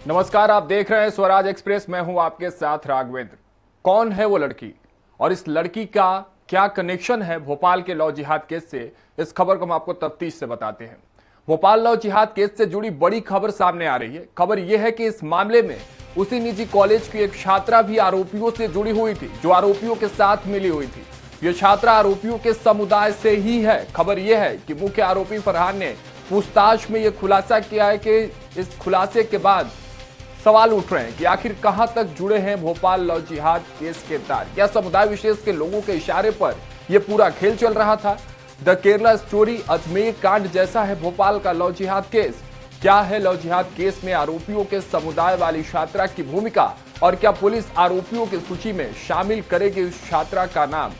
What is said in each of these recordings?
नमस्कार, आप देख रहे हैं स्वराज एक्सप्रेस। मैं हूं आपके साथ राघवेंद्र। कौन है वो लड़की और इस लड़की का क्या कनेक्शन है भोपाल के लव जिहाद केस से, इस खबर को हम आपको तफ्तीश से बताते हैं। भोपाल लव जिहाद केस से जुड़ी बड़ी खबर सामने आ रही है। खबर यह है कि इस मामले में उसी निजी कॉलेज की एक छात्रा भी आरोपियों से जुड़ी हुई थी, जो आरोपियों के साथ मिली हुई थी। ये छात्रा आरोपियों के समुदाय से ही है। खबर यह है कि मुख्य आरोपी फरहान ने पूछताछ में यह खुलासा किया है कि इस खुलासे के बाद सवाल उठ रहे हैं कि आखिर कहां तक जुड़े हैं भोपाल लव जिहाद केस के तार। क्या समुदाय विशेष के लोगों के इशारे पर यह पूरा खेल चल रहा था? द केरला स्टोरी अजमेर कांड जैसा है भोपाल का लव जिहाद केस। क्या है लव जिहाद केस में आरोपियों के समुदाय वाली छात्रा की भूमिका, और क्या पुलिस आरोपियों की सूची में शामिल करेगी उस छात्रा का नाम?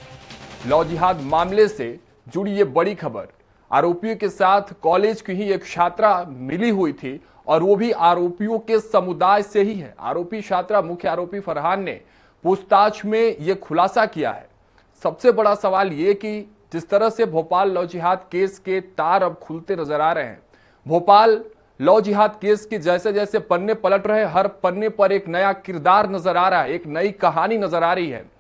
लव जिहाद मामले से जुड़ी ये बड़ी खबर। आरोपियों के साथ कॉलेज की ही एक छात्रा मिली हुई थी, और वो भी आरोपियों के समुदाय से ही है। आरोपी छात्रा मुख्य आरोपी फरहान ने पूछताछ में यह खुलासा किया है। सबसे बड़ा सवाल यह कि जिस तरह से भोपाल लव जिहाद केस के तार अब खुलते नजर आ रहे हैं, भोपाल लव जिहाद केस के जैसे जैसे पन्ने पलट रहे, हर पन्ने पर एक नया किरदार नजर आ रहा है, एक नई कहानी नजर आ रही है।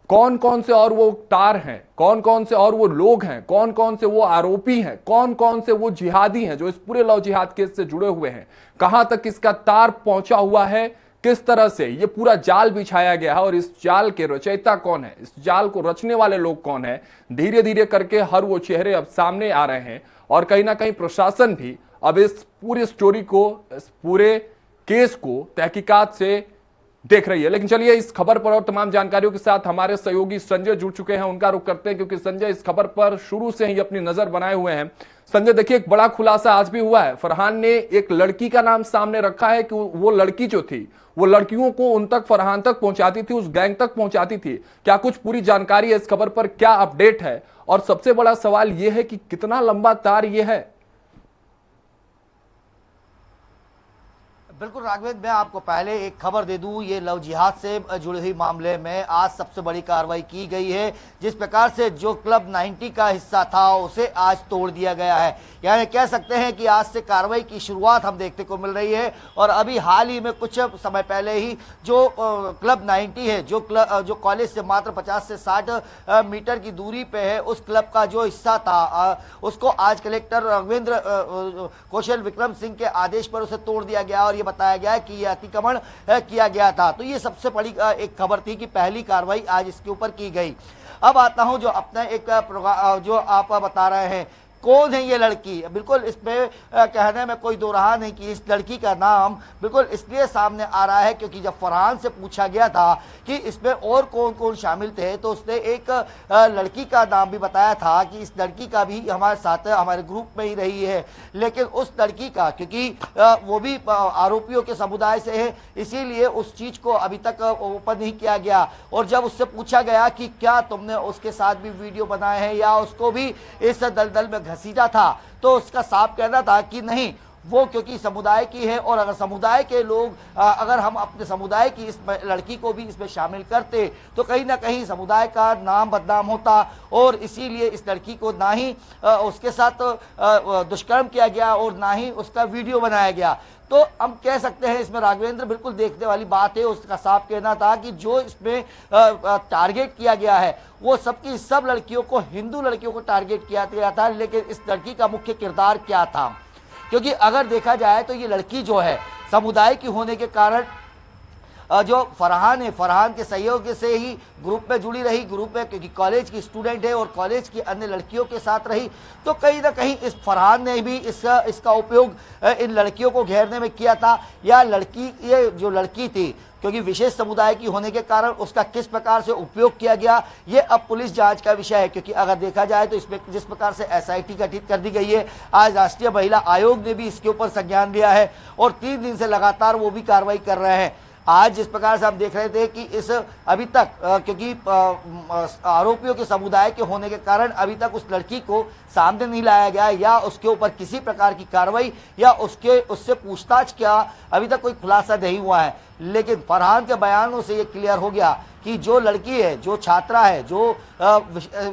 कौन कौन से और वो तार हैं, कौन कौन से और वो लोग हैं, कौन कौन से वो आरोपी हैं, कौन कौन से वो जिहादी हैं जो इस पूरे लव जिहाद केस से जुड़े हुए हैं, कहां तक इसका तार पहुंचा हुआ है, किस तरह से ये पूरा जाल बिछाया गया है और इस जाल के रचयिता कौन है, इस जाल को रचने वाले लोग कौन है। धीरे धीरे करके हर वो चेहरे अब सामने आ रहे हैं, और कहीं ना कहीं प्रशासन भी अब इस पूरी स्टोरी को, इस पूरे केस को तहकीकात से देख रही है। लेकिन चलिए, इस खबर पर और तमाम जानकारियों के साथ हमारे सहयोगी संजय जुड़ चुके हैं, उनका रुख करते हैं, क्योंकि संजय इस खबर पर शुरू से ही अपनी नजर बनाए हुए हैं। संजय, देखिए, एक बड़ा खुलासा आज भी हुआ है। फरहान ने एक लड़की का नाम सामने रखा है कि वो लड़की जो थी वो लड़कियों को उन तक, फरहान तक पहुंचाती थी, उस गैंग तक पहुंचाती थी। क्या कुछ पूरी जानकारी है इस खबर पर? क्या अपडेट है? और सबसे बड़ा सवाल यह है कि कितना लंबा तार यह है? बिल्कुल राघवेंद्र, मैं आपको पहले एक खबर दे दूं। ये लव जिहाद से जुड़ी हुई मामले में आज सबसे बड़ी कार्रवाई की गई है। जिस प्रकार से जो क्लब 90 का हिस्सा था उसे आज तोड़ दिया गया है, यानी कह सकते हैं कि आज से कार्रवाई की शुरुआत हम देखने को मिल रही है। और अभी हाल ही में कुछ समय पहले ही जो क्लब 90 है, जो कॉलेज से मात्र 50 से 60 मीटर की दूरी पे है, उस क्लब का जो हिस्सा था उसको आज कलेक्टर रघुवेंद्र कौशल विक्रम सिंह के आदेश पर उसे तोड़ दिया गया और ये बताया गया है कि यह अतिक्रमण किया गया था। तो ये सबसे बड़ी एक खबर थी कि पहली कार्रवाई आज इसके ऊपर की गई। अब आता हूं जो अपना एक जो आप बता रहे हैं, कौन है ये लड़की। बिल्कुल इसमें कहने में कोई दो राह नहीं कि इस लड़की का नाम बिल्कुल इसलिए सामने आ रहा है क्योंकि जब फरहान से पूछा गया था कि इसमें और कौन कौन शामिल थे, तो उसने एक लड़की का नाम भी बताया था कि इस लड़की का भी हमारे साथ हमारे ग्रुप में ही रही है। लेकिन उस लड़की का, क्योंकि वो भी आरोपियों के समुदाय से है, इसीलिए उस चीज को अभी तक ओपन नहीं किया गया। और जब उससे पूछा गया कि क्या तुमने उसके साथ भी वीडियो बनाए हैं या उसको भी इस दलदल में घसीटा था, तो उसका साफ कहना था कि नहीं, वो क्योंकि समुदाय की है, और अगर समुदाय के लोग, अगर हम अपने समुदाय की इस लड़की को भी इसमें शामिल करते तो कहीं ना कहीं समुदाय का नाम बदनाम होता, और इसीलिए इस लड़की को ना ही उसके साथ दुष्कर्म किया गया और ना ही उसका वीडियो बनाया गया। तो हम कह सकते हैं इसमें राघवेंद्र बिल्कुल देखने वाली बात है। उसका साफ कहना था कि जो इसमें टारगेट किया गया है वो सबकी सब लड़कियों को, हिंदू लड़कियों को टारगेट किया गया था। लेकिन इस लड़की का मुख्य किरदार क्या था, क्योंकि अगर देखा जाए तो ये लड़की जो है समुदाय की होने के कारण जो फरहान है, फरहान के सहयोग से ही ग्रुप में जुड़ी रही, ग्रुप में क्योंकि कॉलेज की स्टूडेंट है और कॉलेज की अन्य लड़कियों के साथ रही, तो कहीं ना कहीं इस फरहान ने भी इसका उपयोग इन लड़कियों को घेरने में किया था। या ये जो लड़की थी, क्योंकि विशेष समुदाय की होने के कारण उसका किस प्रकार से उपयोग किया गया, ये अब पुलिस जांच का विषय है। क्योंकि अगर देखा जाए तो इसमें जिस प्रकार से SIT गठित कर दी गई है, आज राष्ट्रीय महिला आयोग ने भी इसके ऊपर संज्ञान लिया है और 3 दिन से लगातार वो भी कार्रवाई कर रहे हैं। आज जिस प्रकार से हम देख रहे थे कि इस अभी तक क्योंकि आरोपियों के समुदाय के होने के कारण अभी तक उस लड़की को सामने नहीं लाया गया या उसके ऊपर किसी प्रकार की कार्रवाई या उससे पूछताछ का अभी तक कोई खुलासा नहीं हुआ है। लेकिन फरहान के बयानों से ये क्लियर हो गया कि जो लड़की है, जो छात्रा है, जो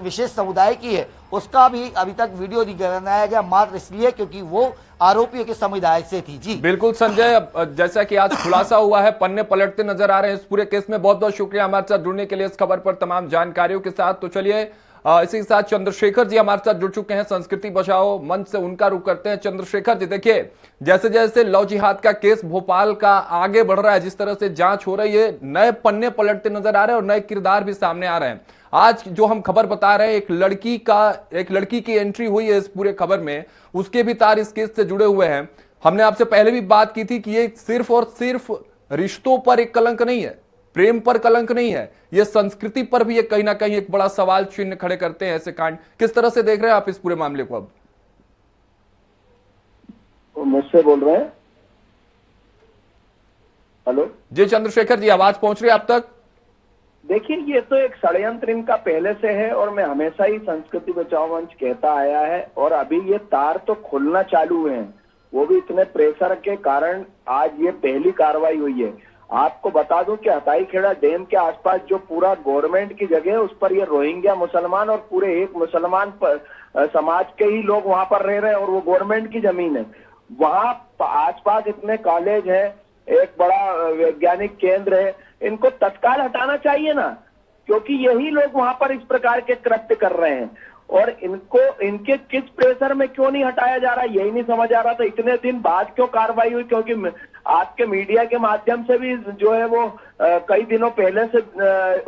विशेष समुदाय की है, उसका भी अभी तक वीडियो नहीं बनाया गया, मात्र इसलिए क्योंकि वो आरोपियों के समुदाय से थी। जी बिल्कुल संजय, जैसा कि आज खुलासा हुआ है, पन्ने पलटते नजर आ रहे हैं इस पूरे केस में। बहुत बहुत शुक्रिया हमारे साथ जुड़ने के लिए इस खबर पर तमाम जानकारियों के साथ। तो चलिए इसी के साथ चंद्रशेखर जी हमारे साथ जुड़ चुके हैं संस्कृति बचाओ मंच से, उनका रुख करते हैं। चंद्रशेखर जी, देखिए जैसे जैसे लव जिहाद का केस भोपाल का आगे बढ़ रहा है, जिस तरह से जांच हो रही है, नए पन्ने पलटते नजर आ रहे हैं और नए किरदार भी सामने आ रहे हैं। आज जो हम खबर बता रहे हैं, एक लड़की की एंट्री हुई है इस पूरे खबर में, उसके भी तार इस केस से जुड़े हुए हैं। हमने आपसे पहले भी बात की थी कि ये सिर्फ और सिर्फ रिश्तों पर एक कलंक नहीं है, प्रेम पर कलंक नहीं है, ये संस्कृति पर भी कहीं ना कहीं एक बड़ा सवाल चिन्ह खड़े करते हैं ऐसे कांड। किस तरह से देख रहे हैं आप इस पूरे मामले को? अब मुझसे बोल रहे हैं? हेलो जी चंद्रशेखर जी, आवाज पहुंच रही है आप तक? देखिए, ये तो एक षड्यंत्र इनका पहले से है और मैं हमेशा ही संस्कृति बचाओ मंच कहता आया है, और अभी ये तार तो खुलना चालू हुए हैं, वो भी इतने प्रेशर के कारण। आज ये पहली कार्रवाई हुई है। आपको बता दूं कि हताईखेड़ा डैम के आसपास जो पूरा गवर्नमेंट की जगह है, उस पर ये रोहिंग्या मुसलमान और पूरे एक मुसलमान समाज के ही लोग वहां पर रह रहे हैं, और वो गवर्नमेंट की जमीन है। वहां आसपास इतने कॉलेज है, एक बड़ा वैज्ञानिक केंद्र है, इनको तत्काल हटाना चाहिए ना, क्योंकि यही लोग वहां पर इस प्रकार के कृत्य कर रहे हैं। और इनको इनके किस प्रेशर में क्यों नहीं हटाया जा रहा, यही नहीं समझ आ रहा था। इतने दिन बाद क्यों कार्रवाई हुई? क्योंकि आपके मीडिया के माध्यम से भी जो है वो कई दिनों पहले से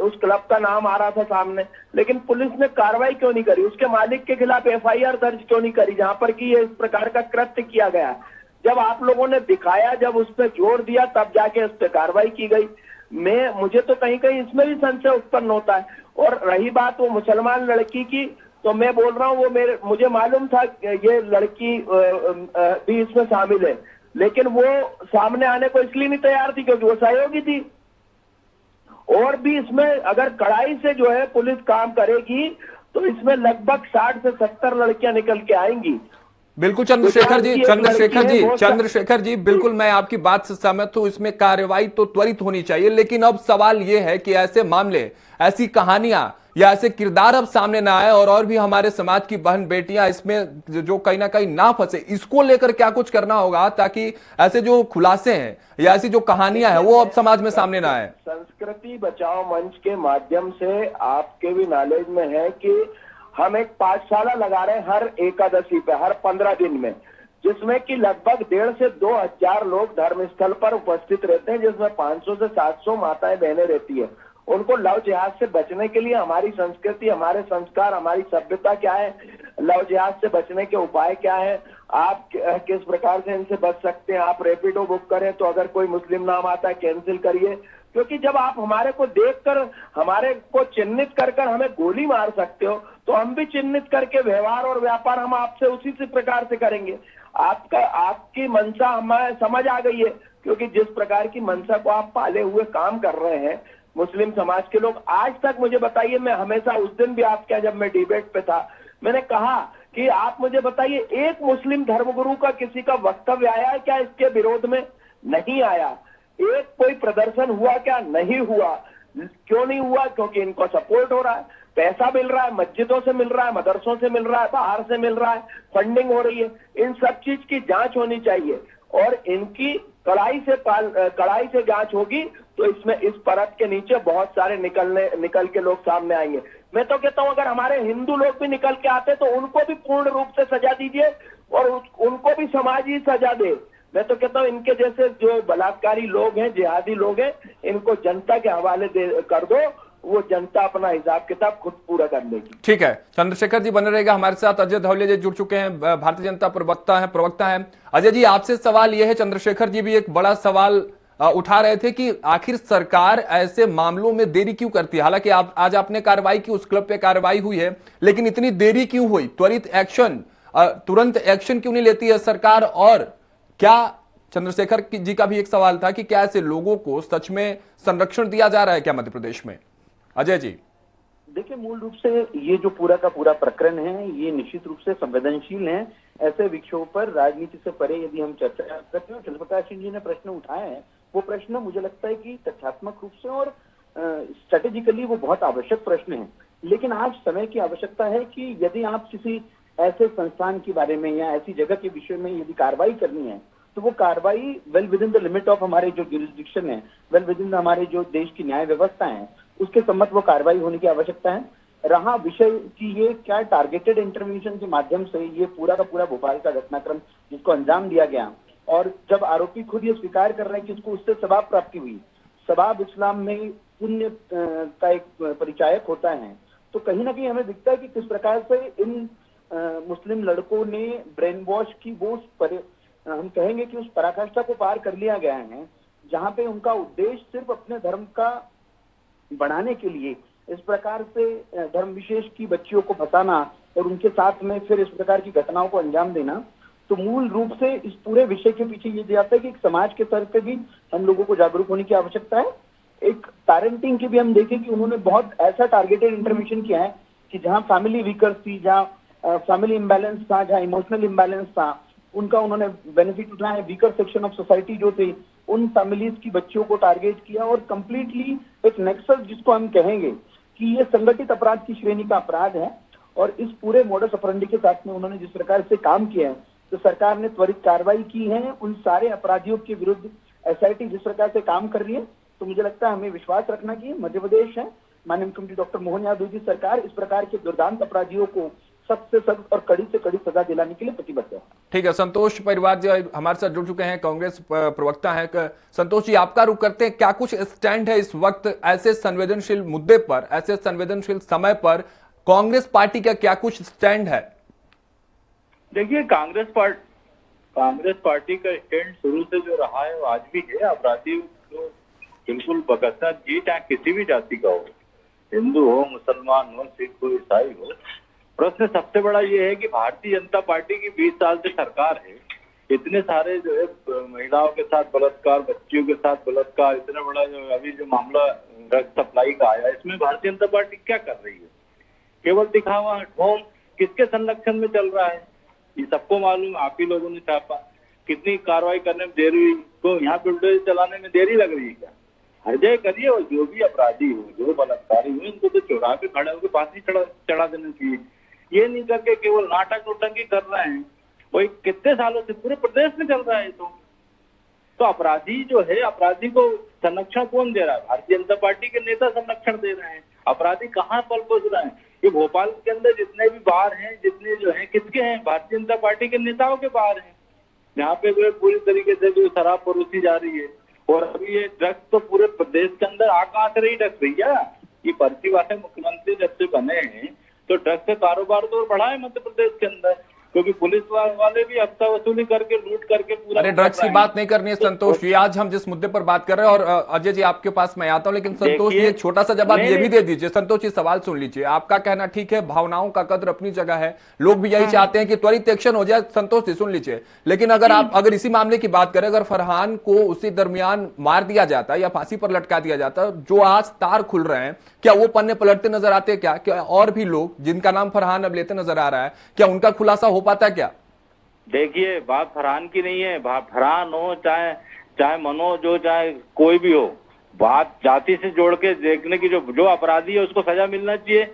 उस क्लब का नाम आ रहा था सामने, लेकिन पुलिस ने कार्रवाई क्यों नहीं करी? उसके मालिक के खिलाफ FIR दर्ज क्यों नहीं करी, जहां पर कि ये इस प्रकार का कृत्य किया गया? जब आप लोगों ने दिखाया, जब उस पर जोर दिया, तब जाके उस पर कार्रवाई की गई। मुझे तो कहीं कहीं इसमें भी संशय उत्पन्न होता है। और रही बात वो मुसलमान लड़की की, तो मैं बोल रहा हूँ वो मुझे मालूम था ये लड़की भी इसमें शामिल है, लेकिन वो सामने आने को इसलिए नहीं तैयार थी क्योंकि वो सहयोगी थी। और भी इसमें अगर कड़ाई से जो है पुलिस काम करेगी तो इसमें लगभग 60 से 70 लड़कियां निकल के आएंगी। बिल्कुल चंद्रशेखर जी, बिल्कुल मैं आपकी बात से सहमत हूं। इसमें कार्रवाई तो त्वरित होनी चाहिए, लेकिन अब सवाल यह है कि ऐसे मामले, ऐसी कहानियां या ऐसे किरदार अब सामने ना आए और भी हमारे समाज की बहन बेटियां इसमें जो कहीं ना कहीं ना फंसे, इसको लेकर क्या कुछ करना होगा ताकि ऐसे जो खुलासे हैं या ऐसी जो कहानियां हैं वो अब समाज में सामने ना आए। संस्कृति बचाओ मंच के माध्यम से आपके भी नॉलेज में है कि हम एक पाठशाला लगा रहे हैं हर एकादशी पे, हर 15 दिन में, जिसमें कि लगभग 1,500 से 2,000 लोग धर्मस्थल पर उपस्थित रहते हैं, जिसमें 500 से 700 माताएं बहनें रहती है। उनको लव जिहाद से बचने के लिए हमारी संस्कृति, हमारे संस्कार, हमारी सभ्यता क्या है, लव जिहाद से बचने के उपाय क्या है, आप किस प्रकार से इनसे बच सकते हैं। आप रैपिडो बुक करें तो अगर कोई मुस्लिम नाम आता है कैंसिल करिए, क्योंकि जब आप हमारे को देखकर, हमारे को चिन्हित कर कर हमें गोली मार सकते हो, तो हम भी चिन्हित करके व्यवहार और व्यापार हम आपसे उसी से प्रकार से करेंगे। आपकी मंशा हमें समझ आ गई है, क्योंकि जिस प्रकार की मंशा को आप पाले हुए काम कर रहे हैं मुस्लिम समाज के लोग, आज तक मुझे बताइए, मैं हमेशा उस दिन भी आपके, जब मैं डिबेट पे था, मैंने कहा कि आप मुझे बताइए एक मुस्लिम धर्मगुरु का किसी का वक्तव्य आया है क्या इसके विरोध में? नहीं आया। एक कोई प्रदर्शन हुआ क्या? नहीं हुआ। क्यों नहीं हुआ? क्योंकि इनको सपोर्ट हो रहा है, पैसा मिल रहा है, मस्जिदों से मिल रहा है, मदरसों से मिल रहा है, बाहर से मिल रहा है, फंडिंग हो रही है। इन सब चीज की जांच होनी चाहिए और इनकी कड़ाई से जांच होगी तो इसमें इस परत के नीचे बहुत सारे निकल के लोग सामने आएंगे। मैं तो कहता हूं अगर हमारे हिंदू लोग भी निकल के आते तो उनको भी पूर्ण रूप से सजा दीजिए और उनको भी समाज ही सजा दे। मैं तो कहता हूं इनके जैसे जो बलात्कारी लोग हैं, जिहादी लोग हैं, इनको जनता के हवाले कर दो, वो जनता अपना हिसाब किताब खुद पूरा कर लेगी। ठीक है, चंद्रशेखर जी बने रहेगा हमारे साथ। अजय धौलिया जी जुड़ चुके हैं, भारतीय जनता प्रवक्ता हैं। अजय जी, आपसे सवाल यह है, चंद्रशेखर जी भी एक बड़ा सवाल उठा रहे थे कि आखिर सरकार ऐसे मामलों में देरी क्यों करती है। हालांकि आज आपने कार्रवाई की, उस क्लब पे कार्रवाई हुई है, लेकिन इतनी देरी क्यों हुई? त्वरित एक्शन, तुरंत एक्शन क्यों नहीं लेती है सरकार? और क्या चंद्रशेखर जी का भी एक सवाल था कि क्या ऐसे लोगों को सच में संरक्षण दिया जा रहा है क्या मध्य प्रदेश में? अजय जी, देखिए, मूल रूप से ये जो पूरा का पूरा प्रकरण है, ये निश्चित रूप से संवेदनशील है। ऐसे विक्षोभ पर राजनीति से परे यदि हम चर्चा करते हैं, चंद्रप्रकाश सिंह जी ने प्रश्न उठाए हैं, वो प्रश्न मुझे लगता है कि तथ्यात्मक रूप से और स्ट्रेटेजिकली वो बहुत आवश्यक प्रश्न है। लेकिन आज समय की आवश्यकता है कि यदि आप किसी ऐसे संस्थान के बारे में या ऐसी जगह के विषय में यदि कार्रवाई करनी है तो वो कार्रवाई well with in the limit of हमारे जो ज्यूरिसडिक्शन है, वेल विद इन हमारे जो देश की न्याय व्यवस्था है, उसके सम्मत वो कार्रवाई होने की आवश्यकता है। रहा विषय कि ये क्या टारगेटेड इंटरवेंशन के माध्यम से ये पूरा का पूरा भोपाल का घटनाक्रम जिसको अंजाम दिया गया, और जब आरोपी खुद ये स्वीकार कर रहे हैं कि उसको उससे सवाब प्राप्ति हुई, सवाब इस्लाम में पुण्य का एक परिचायक होता है, तो कहीं ना कहीं हमें दिखता है कि किस प्रकार से इन मुस्लिम लड़कों ने ब्रेन वॉश की वो हम कहेंगे कि उस पराकाष्ठा को पार कर लिया गया है, जहां पे उनका उद्देश्य सिर्फ अपने धर्म का बढ़ाने के लिए इस प्रकार से धर्म विशेष की बच्चियों को फंसाना और उनके साथ में फिर इस प्रकार की घटनाओं को अंजाम देना। तो मूल रूप से इस पूरे विषय के पीछे ये जाता है कि एक समाज के स्तर पे भी हम लोगों को जागरूक होने की आवश्यकता है। एक पेरेंटिंग की भी हम देखें कि उन्होंने बहुत ऐसा टारगेटेड इंटरवेंशन किया है कि जहां फैमिली वीकर थी, जहां फैमिली इम्बैलेंस था, जहां इमोशनल इम्बैलेंस था, उनका उन्होंने बेनिफिट उठाया है। वीकर सेक्शन ऑफ सोसाइटी जो थे उन फैमिलीज की बच्चियों को टारगेट किया और कंप्लीटली एक नेक्सस जिसको हम कहेंगे कि ये संगठित अपराध की श्रेणी का अपराध है। और इस पूरे मोडस ऑपरेंडी के साथ में उन्होंने जिस प्रकार से काम किया है, तो सरकार ने त्वरित कार्रवाई की है उन सारे अपराधियों के विरुद्ध। एसआईटी जिस प्रकार से काम कर रही है, तो मुझे लगता है हमें विश्वास रखना कि मध्य प्रदेश है, माननीय मुख्यमंत्री डॉक्टर मोहन यादव जी सरकार इस प्रकार के दुर्दांत अपराधियों को सख्त से सख्त और कड़ी से कड़ी सजा दिलाने के लिए प्रतिबद्ध है। ठीक है, संतोष परिवार जो हमारे साथ जुड़ चुके हैं, कांग्रेस प्रवक्ता है। संतोष जी, आपका रुख करते हैं, क्या कुछ स्टैंड है इस वक्त ऐसे संवेदनशील मुद्दे पर, ऐसे संवेदनशील समय पर कांग्रेस पार्टी का क्या कुछ स्टैंड है? देखिए, कांग्रेस पार्टी का स्टैंड शुरू से जो रहा है वो आज भी है। अपराधी को बिल्कुल बगैर जी, चाहे किसी भी जाति का हो, हिंदू हो, मुसलमान हो, सिख हो, ईसाई हो। प्रश्न सबसे बड़ा ये है कि भारतीय जनता पार्टी की 20 साल से सरकार है, इतने सारे जो है महिलाओं के साथ बलात्कार, बच्चियों के साथ बलात्कार, इतना बड़ा जो अभी जो मामला ड्रग सप्लाई का आया, इसमें भारतीय जनता पार्टी क्या कर रही है? केवल दिखावा, ढोंग किसके संरक्षण में चल रहा है ये सबको मालूम। आप ही लोगों ने छापा, कितनी कार्रवाई करने में देरी हुई, तो यहाँ पे चलाने में देरी लग रही है क्या? हरजय करिए, और जो भी अपराधी हो, जो बलात्कारी हो, इनको तो चौराहे पे खड़े होकर फांसी चढ़ा देना चाहिए। ये नहीं करके केवल नाटक नोटंकी कर रहे हैं, वही कितने सालों से पूरे प्रदेश में चल रहा है। तो अपराधी जो है, अपराधी को संरक्षण कौन दे रहा है? भारतीय जनता पार्टी के नेता संरक्षण दे रहे हैं। अपराधी कहाँ पल पोस रहे हैं? ये भोपाल के अंदर जितने भी बार हैं, जितने जो हैं, किसके हैं? भारतीय जनता पार्टी के नेताओं के बार हैं, जहाँ पे जो पूरी तरीके से जो शराब परोसी जा रही है। और अभी ये ड्रग्स तो पूरे प्रदेश के अंदर आ कहाँ से रही ड्रग्स भैया? ये पर्ची वाले मुख्यमंत्री जब से बने हैं तो ड्रग्स का कारोबार तो बढ़ा है मध्य प्रदेश के अंदर, क्योंकि पुलिस वाले भी हफ्ता वसूली करके लूट करके पूरा। अरे ड्रग्स की बात नहीं करनी है संतोष जी, आज हम जिस मुद्दे पर बात कर रहे हैं, और अजय जी आपके पास मैं आता हूं, लेकिन संतोष जी एक छोटा सा जवाब ये भी दे दीजिए। संतोष जी सवाल सुन लीजिए, आपका कहना ठीक है, भावनाओं का कद्र अपनी जगह है, लोग भी यही चाहते हैं कि त्वरित एक्शन हो जाए। संतोष जी सुन लीजिए, लेकिन अगर इसी मामले की बात करें, अगर फरहान को उसी दरमियान मार दिया जाता या फांसी पर लटका दिया जाता, जो आज तार खुल रहे हैं, क्या वो पन्ने पलटते नजर आते हैं? क्या और भी लोग जिनका नाम फरहान अब लेते नजर आ रहा है, क्या उनका खुलासा हो पाता है क्या? देखिए, बात फरहान की नहीं है, फरहान हो चाहे मनोज हो, चाहे कोई भी हो, बात जाति से जोड़ के देखने की, जो अपराधी है उसको सजा मिलना चाहिए।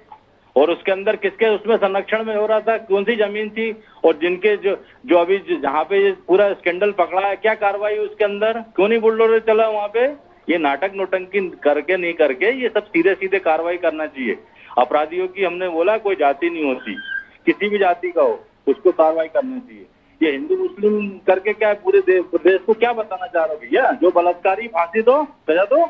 और उसके अंदर किसके उसमें संरक्षण में हो रहा था, कौन सी जमीन थी, और जिनके जो अभी जहाँ पे ये पूरा स्कैंडल पकड़ा है, क्या कार्रवाई उसके अंदर, क्यों नहीं बुलडोजर चला वहाँ पे? ये नाटक नोटंकी करके नहीं करके ये सब सीधे सीधे कार्रवाई करना चाहिए। अपराधियों की हमने बोला कोई जाति नहीं होती, किसी भी जाति का हो उसको कार्रवाई करनी चाहिए। ये हिंदू मुस्लिम करके क्या पूरे प्रदेश को क्या बताना चाह रहे हो भैया? जो बलात्कारी फांसी दो, सजा दो,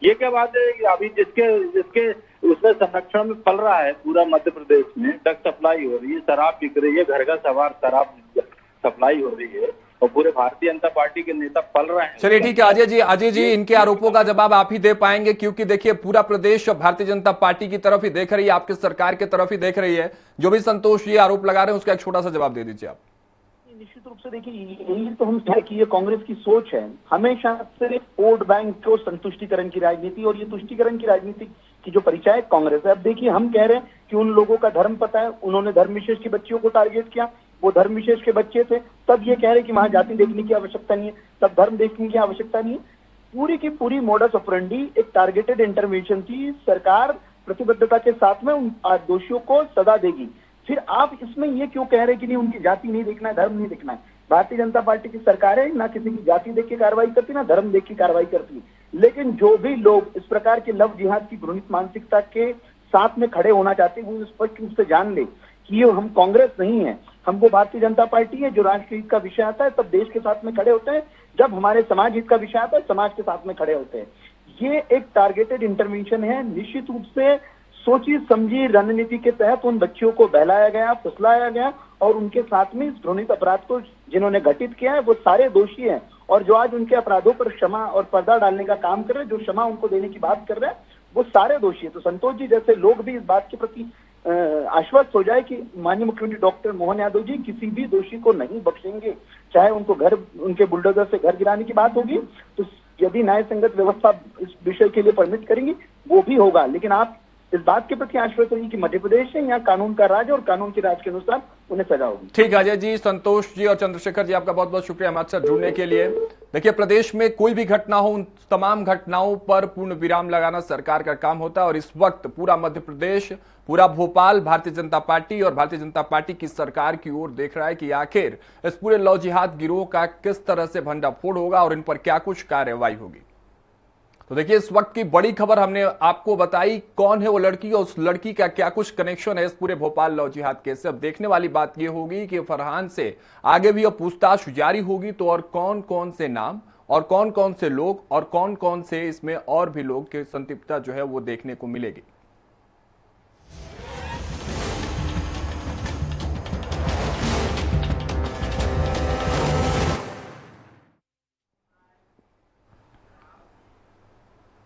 ये क्या बात है? अभी जिसके उसमें संरक्षण में पल रहा है पूरा मध्य प्रदेश में, ड्रग सप्लाई हो रही है, शराब बिक रही है, घर का सवार शराब सप्लाई हो रही है, और पूरे भारतीय जनता पार्टी के नेता पल रहे हैं। चलिए ठीक है अजय जी इनके आरोपों का जवाब आप ही दे पाएंगे, क्योंकि देखिए पूरा प्रदेश भारतीय जनता पार्टी की तरफ ही देख रही है, आपकी सरकार की तरफ ही देख रही है। जो भी संतोष ये आरोप लगा रहे हैं उसका एक छोटा सा जवाब दे दीजिए आप। निश्चित रूप से देखिए, यही तो हम कह कि ये कांग्रेस की सोच है, हमेशा से वोट बैंक को संतुष्टिकरण की राजनीति, और ये तुष्टिकरण की राजनीति की जो परिचायक कांग्रेस है। अब देखिए, हम कह रहे हैं कि उन लोगों का धर्म पता है, उन्होंने धर्म विशेष की बच्चियों को टारगेट किया, वो धर्म विशेष के बच्चे थे, तब ये कह रहे कि वहां जाति देखने की आवश्यकता नहीं है, तब धर्म देखने की आवश्यकता नहीं है। पूरी की पूरी मोडस ऑपरेंडी एक टारगेटेड इंटरवेंशन थी। सरकार प्रतिबद्धता के साथ में उन दोषियों को सजा देगी, फिर आप इसमें ये क्यों कह रहे हैं कि नहीं उनकी जाति नहीं देखना है, धर्म नहीं देखना है? भारतीय जनता पार्टी की सरकार है, ना किसी की जाति देख के कार्रवाई करती, ना धर्म देख के कार्रवाई करती। लेकिन जो भी लोग इस प्रकार के लव जिहाद की घृणित मानसिकता के साथ में खड़े होना चाहते हैं, वो स्पष्ट रूप से जान ले कि ये हम कांग्रेस नहीं है, हमको भारतीय जनता पार्टी है। जो राष्ट्र हित का विषय आता है तब देश के साथ में खड़े होते हैं, जब हमारे समाज हित का विषय आता है समाज के साथ में खड़े होते हैं। ये एक टारगेटेड इंटरवेंशन है। निश्चित रूप से सोची समझी रणनीति के तहत उन बच्चियों को बहलाया गया, फुसलाया गया और उनके साथ में इस घृणित अपराध को जिन्होंने घटित किया है वो सारे दोषी हैं। और जो आज उनके अपराधों पर क्षमा और पर्दा डालने का काम कर रहे हैं, जो क्षमा उनको देने की बात कर रहे हैं, वो सारे दोषी है। तो संतोष जी जैसे लोग भी इस बात के प्रति आश्वस्त हो जाए कि माननीय मुख्यमंत्री डॉक्टर मोहन यादव जी किसी भी दोषी को नहीं बख्शेंगे। चाहे उनको घर, उनके बुलडोजर से घर गिराने की बात होगी तो यदि न्याय संगत व्यवस्था इस विषय के लिए परमिट करेंगी वो भी होगा। लेकिन आप इस बात के प्रति आश्वस्त रहिए कि मध्य प्रदेश है, यहाँ कानून का राज और कानून के राज के अनुसार उन्हें सजा होगी। ठीक है अजय जी, संतोष जी और चंद्रशेखर जी, आपका बहुत बहुत शुक्रिया हमारे साथ जुड़ने के लिए। देखिए, प्रदेश में कोई भी घटना हो, उन तमाम घटनाओं पर पूर्ण विराम लगाना सरकार का काम होता है और इस वक्त पूरा मध्य प्रदेश, पूरा भोपाल भारतीय जनता पार्टी और भारतीय जनता पार्टी की सरकार की ओर देख रहा है कि आखिर इस पूरे लव जिहाद गिरोह का किस तरह से भंडाफोड़ होगा और इन पर क्या कुछ कार्रवाई होगी। तो देखिए, इस वक्त की बड़ी खबर हमने आपको बताई, कौन है वो लड़की और उस लड़की का क्या कुछ कनेक्शन है इस पूरे भोपाल लव जिहाद केस से। अब देखने वाली बात यह होगी कि फरहान से आगे भी अब पूछताछ जारी होगी तो और कौन कौन से नाम और कौन कौन से लोग और कौन कौन से इसमें और भी लोग की संलिप्तता जो है वो देखने को मिलेगी।